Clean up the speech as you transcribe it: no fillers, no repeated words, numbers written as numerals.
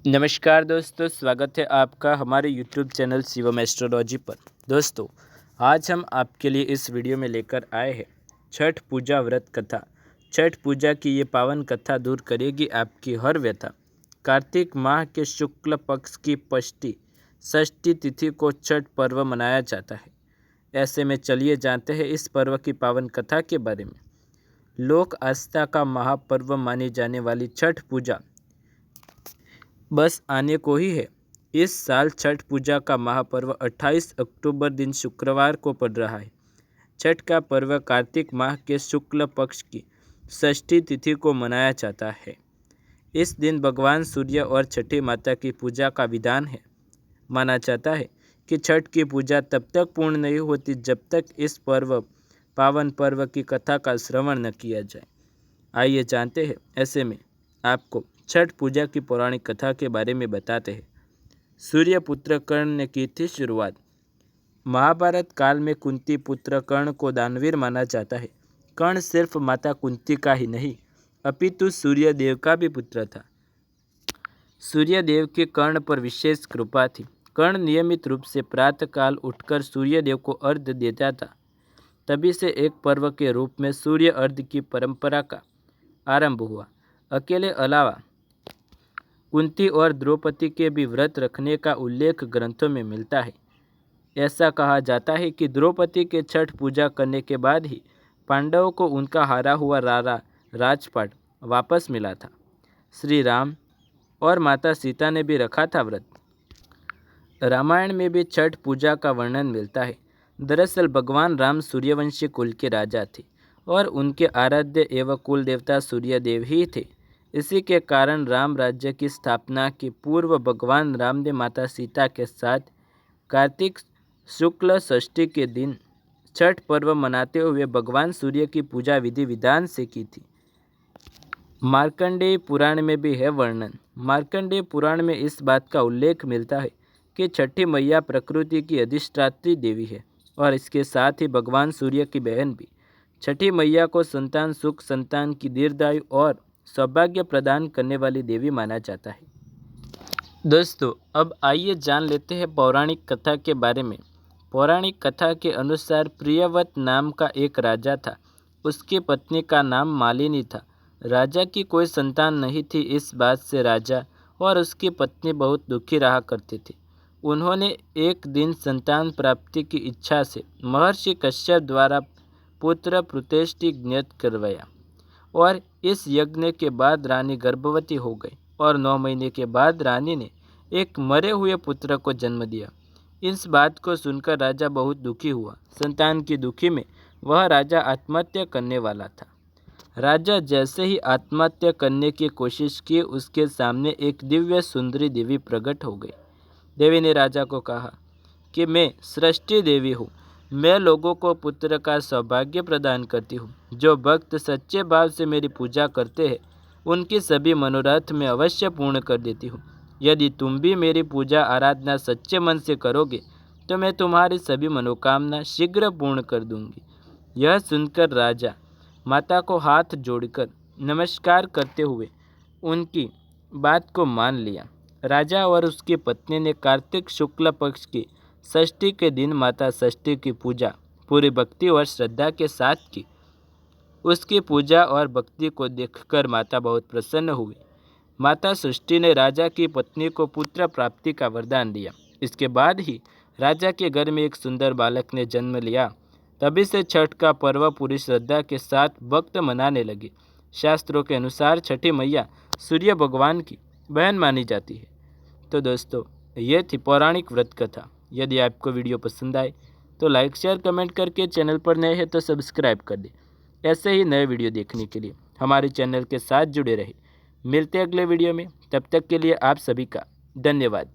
नमस्कार दोस्तों, स्वागत है आपका हमारे यूट्यूब चैनल शिवम एस्ट्रोलॉजी पर। दोस्तों, आज हम आपके लिए इस वीडियो में लेकर आए हैं छठ पूजा व्रत कथा। छठ पूजा की ये पावन कथा दूर करेगी आपकी हर व्यथा। कार्तिक माह के शुक्ल पक्ष की षष्ठी तिथि को छठ पर्व मनाया जाता है। ऐसे में चलिए जानते हैं इस पर्व की पावन कथा के बारे में। लोक आस्था का महापर्व मानी जाने वाली छठ पूजा बस आने को ही है। इस साल छठ पूजा का महापर्व 28 अक्टूबर दिन शुक्रवार को पड़ रहा है। छठ का पर्व कार्तिक माह के शुक्ल पक्ष की षष्ठी तिथि को मनाया जाता है। इस दिन भगवान सूर्य और छठी माता की पूजा का विधान है। माना जाता है कि छठ की पूजा तब तक पूर्ण नहीं होती जब तक इस पावन पर्व की कथा का श्रवण न किया जाए। आइए जानते हैं ऐसे में आपको छठ पूजा की पौराणिक कथा के बारे में बताते हैं। सूर्य पुत्र कर्ण ने की थी शुरुआत। महाभारत काल में कुंती पुत्र कर्ण को दानवीर माना जाता है। कर्ण सिर्फ माता कुंती का ही नहीं अपितु सूर्य देव का भी पुत्र था। सूर्य देव की कर्ण पर विशेष कृपा थी। कर्ण नियमित रूप से प्रातःकाल उठकर सूर्य देव को अर्घ्य देता था। तभी से एक पर्व के रूप में सूर्य अर्घ्य की परंपरा का आरंभ हुआ। अकेले अलावा कुंती और द्रौपदी के भी व्रत रखने का उल्लेख ग्रंथों में मिलता है। ऐसा कहा जाता है कि द्रौपदी के छठ पूजा करने के बाद ही पांडवों को उनका हारा हुआ राजपाट वापस मिला था। श्री राम और माता सीता ने भी रखा था व्रत। रामायण में भी छठ पूजा का वर्णन मिलता है। दरअसल भगवान राम सूर्यवंशी कुल के राजा थे और उनके आराध्य एवं कुल देवता सूर्य देव ही थे। इसी के कारण राम राज्य की स्थापना के पूर्व भगवान राम ने माता सीता के साथ कार्तिक शुक्ल षष्ठी के दिन छठ पर्व मनाते हुए भगवान सूर्य की पूजा विधि विधान से की थी। मार्कंडेय पुराण में भी है वर्णन। मार्कंडेय पुराण में इस बात का उल्लेख मिलता है कि छठी मैया प्रकृति की अधिष्ठात्री देवी है और इसके साथ ही भगवान सूर्य की बहन भी। छठी मैया को संतान सुख, संतान की दीर्घायु और सौभाग्य प्रदान करने वाली देवी माना जाता है। दोस्तों, अब आइए जान लेते हैं पौराणिक कथा के बारे में। पौराणिक कथा के अनुसार प्रियव्रत नाम का एक राजा था। उसकी पत्नी का नाम मालिनी था। राजा की कोई संतान नहीं थी। इस बात से राजा और उसकी पत्नी बहुत दुखी रहा करते थे। उन्होंने एक दिन संतान प्राप्ति की इच्छा से महर्षि कश्यप द्वारा पुत्र प्रतिष्ठा नियत करवाया और इस यज्ञ के बाद रानी गर्भवती हो गई और 9 महीने के बाद रानी ने एक मरे हुए पुत्र को जन्म दिया। इस बात को सुनकर राजा बहुत दुखी हुआ। संतान की दुखी में वह राजा आत्महत्या करने वाला था। राजा जैसे ही आत्महत्या करने की कोशिश की, उसके सामने एक दिव्य सुंदरी देवी प्रकट हो गई। देवी ने राजा को कहा कि मैं सृष्टि देवी हूँ। मैं लोगों को पुत्र का सौभाग्य प्रदान करती हूँ। जो भक्त सच्चे भाव से मेरी पूजा करते हैं उनकी सभी मनोरथ मैं अवश्य पूर्ण कर देती हूँ। यदि तुम भी मेरी पूजा आराधना सच्चे मन से करोगे तो मैं तुम्हारी सभी मनोकामना शीघ्र पूर्ण कर दूंगी। यह सुनकर राजा माता को हाथ जोड़कर नमस्कार करते हुए उनकी बात को मान लिया। राजा और उसकी पत्नी ने कार्तिक शुक्ल पक्ष की षष्ठी के दिन माता षष्ठी की पूजा पूरी भक्ति और श्रद्धा के साथ की। उसकी पूजा और भक्ति को देखकर माता बहुत प्रसन्न हुई। माता षष्ठी ने राजा की पत्नी को पुत्र प्राप्ति का वरदान दिया। इसके बाद ही राजा के घर में एक सुंदर बालक ने जन्म लिया। तभी से छठ का पर्व पूरी श्रद्धा के साथ भक्त मनाने लगे। शास्त्रों के अनुसार छठी मैया सूर्य भगवान की बहन मानी जाती है। तो दोस्तों, ये थी पौराणिक व्रत कथा। यदि आपको वीडियो पसंद आए तो लाइक, शेयर, कमेंट करके चैनल पर नए हैं तो सब्सक्राइब कर दें। ऐसे ही नए वीडियो देखने के लिए हमारे चैनल के साथ जुड़े रहे। मिलते हैं अगले वीडियो में। तब तक के लिए आप सभी का धन्यवाद।